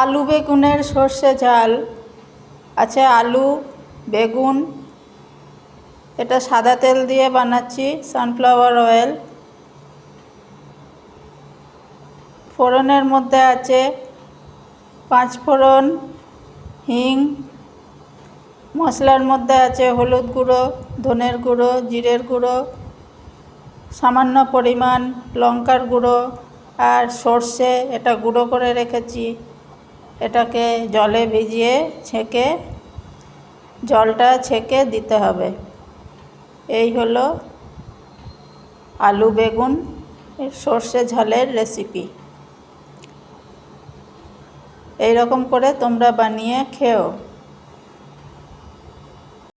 আলু বেগুনের সর্ষে ঝাল আছে। আলু, বেগুন, এটা সাদা তেল দিয়ে বানাচ্ছি, সানফ্লাওয়ার অয়েল। ফোড়নের মধ্যে আছে পাঁচফোড়ন, হিং। মশলার মধ্যে আছে হলুদ গুঁড়ো, ধনের গুঁড়ো, জিরের গুঁড়ো, সামান্য পরিমাণ লঙ্কার গুঁড়ো আর সর্ষে, এটা গুঁড়ো করে রেখেছি। এটাকে জলে ভিজিয়ে ছেঁকে, জলটা ছেঁকে দিতে হবে। এই হলো আলু বেগুন সর্ষে ঝালের রেসিপি। এই রকম করে তোমরা বানিয়ে খেও।